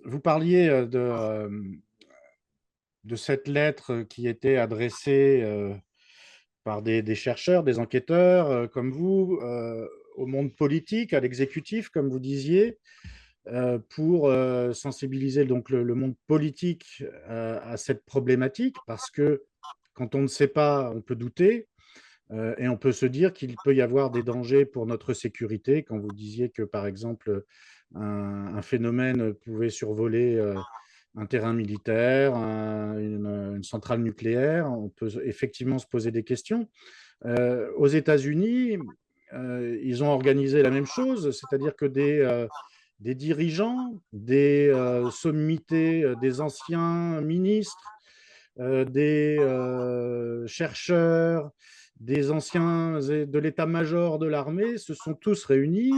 vous parliez de cette lettre qui était adressée par des chercheurs, des enquêteurs comme vous, au monde politique, à l'exécutif, comme vous disiez, pour sensibiliser donc le monde politique à cette problématique, parce que quand on ne sait pas, on peut douter. Et on peut se dire qu'il peut y avoir des dangers pour notre sécurité. Quand vous disiez que, par exemple, un phénomène pouvait survoler un terrain militaire, une centrale nucléaire, on peut effectivement se poser des questions. Aux États-Unis, ils ont organisé la même chose, c'est-à-dire que des dirigeants, des sommités, des anciens ministres, des chercheurs, des anciens de l'état-major de l'armée se sont tous réunis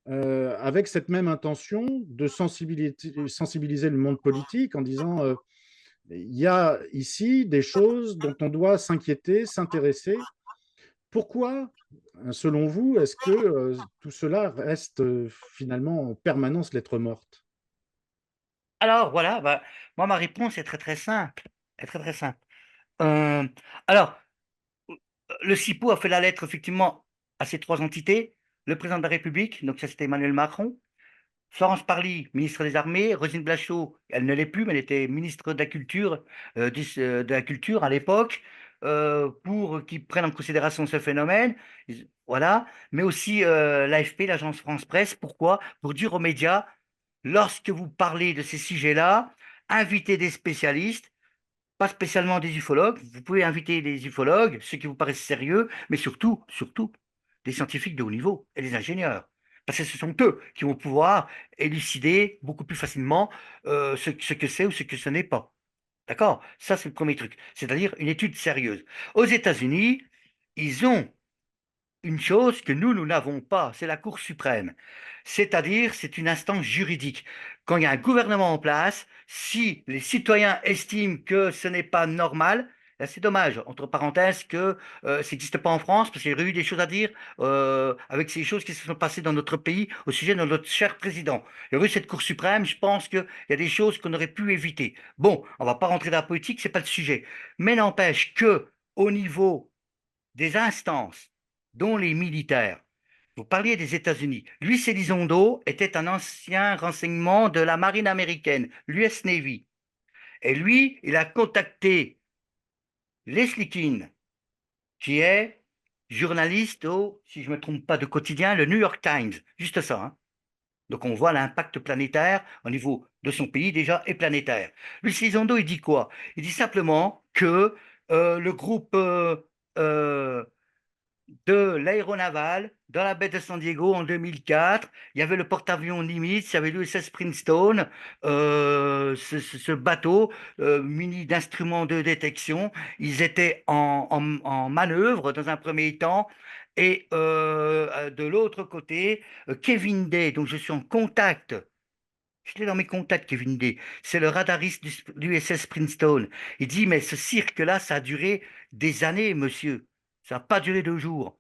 avec cette même intention de sensibiliser le monde politique en disant il y a ici des choses dont on doit s'inquiéter, s'intéresser. Pourquoi, selon vous, est-ce que tout cela reste finalement en permanence lettre morte? Alors voilà, bah, moi ma réponse est très, très simple, est très, très simple. Heu, alors, le CIPO a fait la lettre effectivement à ces 3 entités, le président de la République, donc ça c'était Emmanuel Macron, Florence Parly, ministre des Armées, Roselyne Bachelot, elle ne l'est plus, mais elle était ministre de la culture, de la culture à l'époque, pour qu'ils prennent en considération ce phénomène. Voilà, mais aussi, l'AFP, l'agence France Presse. Pourquoi? Pour dire aux médias: «Lorsque vous parlez de ces sujets-là, invitez des spécialistes, pas spécialement des ufologues. Vous pouvez inviter des ufologues, ceux qui vous paraissent sérieux, mais surtout, surtout, des scientifiques de haut niveau et des ingénieurs. Parce que ce sont eux qui vont pouvoir élucider beaucoup plus facilement ce que c'est ou ce que ce n'est pas. D'accord? Ça, c'est le premier truc. C'est-à-dire une étude sérieuse. Aux États-Unis, ils ont une chose que nous n'avons pas, c'est la Cour suprême. C'est-à-dire, c'est une instance juridique. Quand il y a un gouvernement en place, si les citoyens estiment que ce n'est pas normal, là, c'est dommage, entre parenthèses, que ça n'existe pas en France, parce qu'il y aurait eu des choses à dire avec ces choses qui se sont passées dans notre pays au sujet de notre cher président. Il y aurait eu cette Cour suprême, je pense qu'il y a des choses qu'on aurait pu éviter. Bon, on va pas rentrer dans la politique, c'est pas le sujet. Mais n'empêche que, au niveau des instances, dont les militaires. Vous parliez des États-Unis. Luis Elizondo était un ancien renseignement de la marine américaine, l'US Navy. Et lui, il a contacté Leslie Kean, qui est journaliste au, si je ne me trompe pas, de quotidien, le New York Times. Juste ça, hein. Donc on voit l'impact planétaire au niveau de son pays déjà et planétaire. Luis Elizondo, il dit quoi? Il dit simplement que le groupe euh, de l'aéronaval dans la baie de San Diego en 2004. Il y avait le porte-avions Nimitz, il y avait l'USS Princeton, ce bateau muni d'instruments de détection. Ils étaient en manœuvre dans un premier temps. Et de l'autre côté, Kevin Day, dont je suis en contact. Je l'ai dans mes contacts, Kevin Day. C'est le radariste du USS Princeton. Il dit, mais ce cirque-là, ça a duré des années, monsieur. Ça n'a pas duré 2 jours.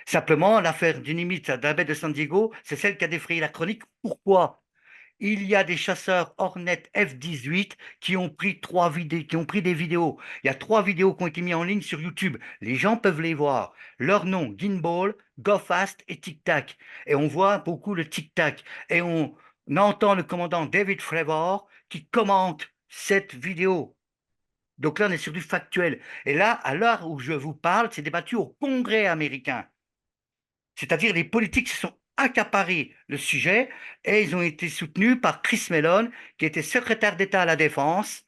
Simplement, l'affaire du Nimitz de la baie de San Diego, c'est celle qui a défrayé la chronique. Pourquoi? Il y a des chasseurs Hornet F-18 qui ont pris qui ont pris des vidéos. Il y a 3 vidéos qui ont été mises en ligne sur YouTube. Les gens peuvent les voir. Leur nom, Gimbal, Go Fast et Tic Tac. Et on voit beaucoup le Tic Tac. Et on entend le commandant David Fravor qui commente cette vidéo. Donc là, on est sur du factuel. Et là, à l'heure où je vous parle, c'est débattu au Congrès américain. C'est-à-dire les politiques se sont accaparés le sujet et ils ont été soutenus par Chris Mellon, qui était secrétaire d'État à la Défense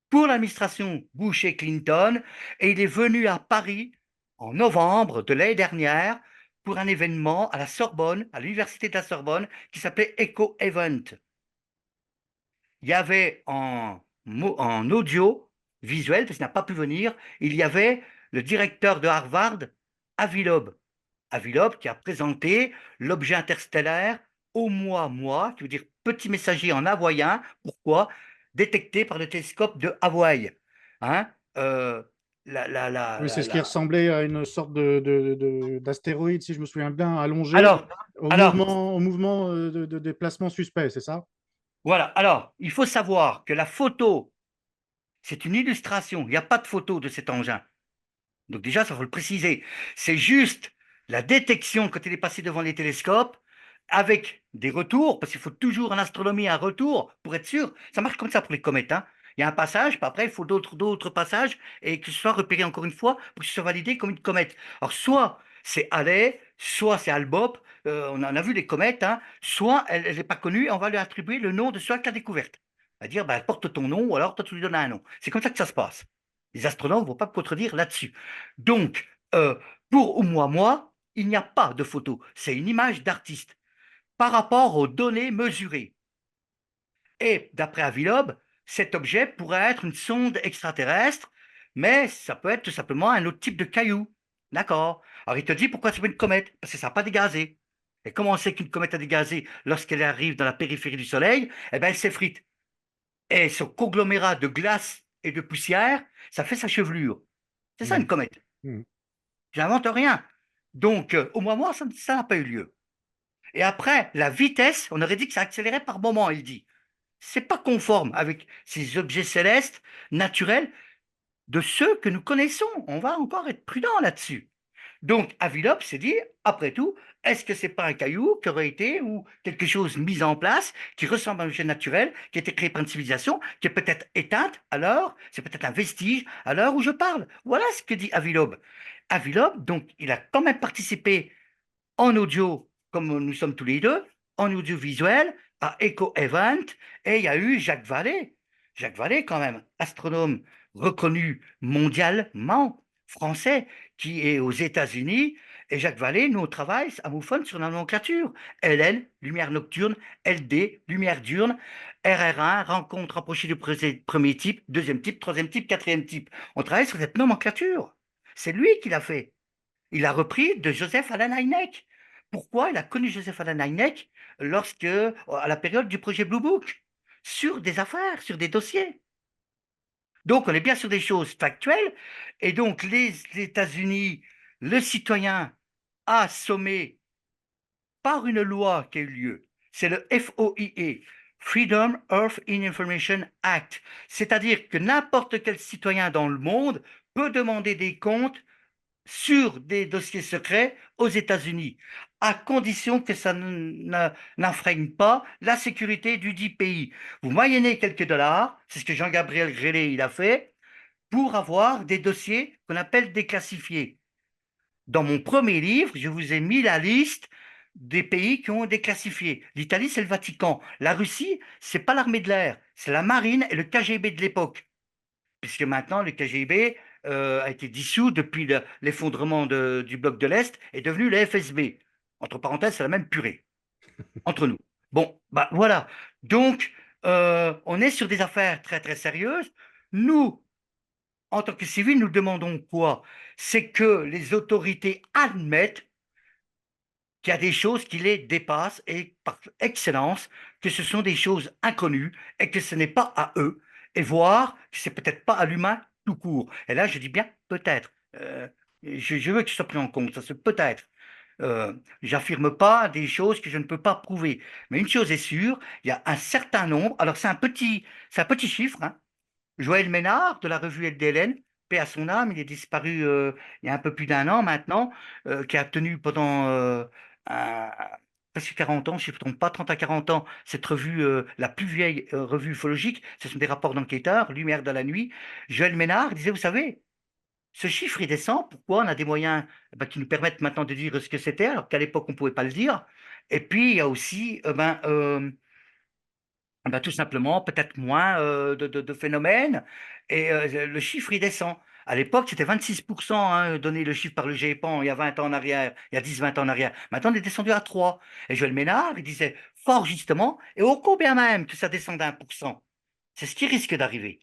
pour l'administration Bush et Clinton, et il est venu à Paris en novembre de l'année dernière pour un événement à la Sorbonne, à l'université de la Sorbonne, qui s'appelait Echo Event. Il y avait en audio visuel, parce qu'il n'a pas pu venir, il y avait le directeur de Harvard, Avi Loeb. Avi Loeb qui a présenté l'objet interstellaire Oumuamua, qui veut dire petit messager en hawaïen. Pourquoi? Détecté par le télescope de Hawaï. Hein? La, la, la, Oui, c'est la, ce qui la- ressemblait à une sorte d'astéroïde, si je me souviens bien, allongé Alors, alors, au mouvement de déplacement suspect, c'est ça? Voilà. Alors, il faut savoir que la photo, c'est une illustration. Il n'y a pas de photo de cet engin. Donc déjà, ça faut le préciser. C'est juste la détection quand il est passé devant les télescopes avec des retours, parce qu'il faut toujours en astronomie un retour pour être sûr. Ça marche comme ça pour les comètes, hein. Il y a un passage, puis après, il faut d'autres passages, et que ce soit repéré encore une fois pour que ce soit validé comme une comète. Alors, soit c'est Halley, soit c'est Hale-Bopp, on en a vu des comètes, hein, soit elle n'est pas connue, et on va lui attribuer le nom de celui qui l'a découverte. C'est-à-dire, ben, elle porte ton nom, ou alors toi, tu lui donnes un nom. C'est comme ça que ça se passe. Les astronomes ne vont pas me contredire là-dessus. Donc, pour moi, il n'y a pas de photo. C'est une image d'artiste par rapport aux données mesurées. Et d'après Avilob, cet objet pourrait être une sonde extraterrestre, mais ça peut être tout simplement un autre type de caillou. D'accord. Alors il te dit pourquoi c'est pas une comète? Parce que ça n'a pas dégazé. Et comment on sait qu'une comète a dégazé lorsqu'elle arrive dans la périphérie du Soleil? Eh bien, elle s'effrite. Et ce conglomérat de glace et de poussière, ça fait sa chevelure. C'est ça une Mhm. comète. Mhm. J'invente rien. Donc, au moins, ça n'a pas eu lieu. Et après, la vitesse, on aurait dit que ça accélérait par moment, il dit. C'est pas conforme avec ces objets célestes naturels de ceux que nous connaissons. On va encore être prudent là-dessus. Donc, Avilop s'est dit, après tout, est-ce que c'est pas un caillou qui aurait été ou quelque chose mis en place qui ressemble à un objet naturel qui a été créé par une civilisation qui est peut-être éteinte alors, c'est peut-être un vestige à l'heure où je parle. Voilà ce que dit Avilop. Avilop, donc, il a quand même participé en audio, comme nous sommes tous les deux, en audiovisuel, à Echo Event, et il y a eu Jacques Vallée. Jacques Vallée, quand même, astronome reconnu mondialement, français, qui est aux États-Unis. Et Jacques Vallée, nous, on travaille à Moufone sur la nomenclature. LL, lumière nocturne, LD, lumière diurne, RR1, rencontre rapprochée du premier type, deuxième type, troisième type, quatrième type. On travaille sur cette nomenclature. C'est lui qui l'a fait. Il a repris de Joseph Alan Hynek. Pourquoi il a connu Joseph Alan Hynek à la période du projet Blue Book, sur des affaires, sur des dossiers. Donc, on est bien sur des choses factuelles. Et donc, les États-Unis, le citoyen a sommé par une loi qui a eu lieu. C'est le FOIA, Freedom of Information Act. C'est-à-dire que n'importe quel citoyen dans le monde peut demander des comptes sur des dossiers secrets aux États-Unis, à condition que ça n'enfreigne pas la sécurité du dit pays. Vous moyennez quelques dollars, c'est ce que Jean-Gabriel Grélé il a fait, pour avoir des dossiers qu'on appelle déclassifiés. Dans mon premier livre, je vous ai mis la liste des pays qui ont déclassifié. L'Italie, c'est le Vatican. La Russie, c'est pas l'armée de l'air, c'est la marine et le KGB de l'époque, puisque maintenant le KGB a été dissous depuis l'effondrement du bloc de l'Est et devenu le FSB. Entre parenthèses, c'est la même purée, entre nous. Bon, bah voilà. Donc, on est sur des affaires très très sérieuses. Nous, en tant que civils, nous demandons quoi? C'est que les autorités admettent qu'il y a des choses qui les dépassent et par excellence, que ce sont des choses inconnues et que ce n'est pas à eux, et voir que c'est peut-être pas à l'humain tout court. Et là, je dis bien peut-être. Je veux que ce soit pris en compte, ça se peut-être. J'affirme pas des choses que je ne peux pas prouver. Mais une chose est sûre, il y a un certain nombre. Alors c'est un petit chiffre, hein. Joël Ménard de la revue LDLN, paix à son âme, il est disparu il y a un peu plus d'un an maintenant, qui a tenu pendant un- presque 40 ans, si je ne me trompe pas, 30 à 40 ans, cette revue, la plus vieille revue ufologique, ce sont des rapports d'enquêteurs, Lumière de la nuit. Joël Ménard disait, vous savez, ce chiffre, il descend, pourquoi on a des moyens qui nous permettent maintenant de dire ce que c'était, alors qu'à l'époque, on ne pouvait pas le dire. Et puis, il y a aussi tout simplement, peut-être moins de phénomènes, et le chiffre, il descend. À l'époque, c'était 26%, hein, donné le chiffre par le GEPAN il y a 20 ans en arrière, il y a 10, 20 ans en arrière. Maintenant, on est descendu à 3. Et Joël Ménard, il disait fort justement, et au combien même que ça descende à 1%, c'est ce qui risque d'arriver.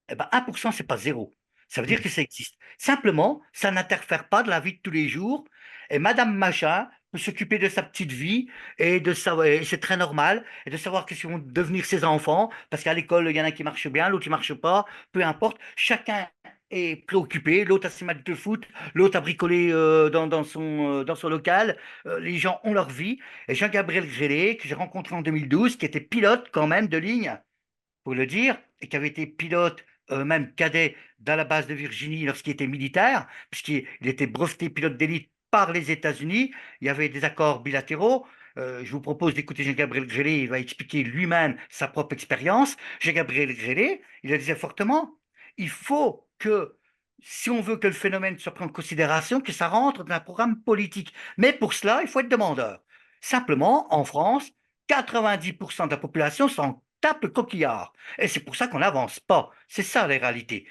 Eh ben, 1%, c'est pas zéro. Ça veut dire que ça existe. Simplement, ça n'interfère pas de la vie de tous les jours. Et Madame Machin peut s'occuper de sa petite vie et de savoir, et c'est très normal, et de savoir que vont devenir ses enfants, parce qu'à l'école, il y en a qui marchent bien, l'autre qui marche pas, peu importe. Chacun est préoccupé, l'autre a ses matchs de foot, l'autre a bricolé dans son local. Les gens ont leur vie. Et Jean-Gabriel Grélé, que j'ai rencontré en 2012, qui était pilote quand même de ligne, pour le dire, et qui avait été pilote, même cadet, dans la base de Virginie lorsqu'il était militaire, puisqu'il était breveté pilote d'élite par les États-Unis. Il y avait des accords bilatéraux. Je vous propose d'écouter Jean-Gabriel Grélé, il va expliquer lui-même sa propre expérience. Jean-Gabriel Grélé, il le disait fortement, il faut que, si on veut que le phénomène soit pris en considération, que ça rentre dans un programme politique. Mais pour cela, il faut être demandeur. Simplement, en France, 90% de la population s'en tape le coquillard. Et c'est pour ça qu'on n'avance pas. C'est ça la réalité.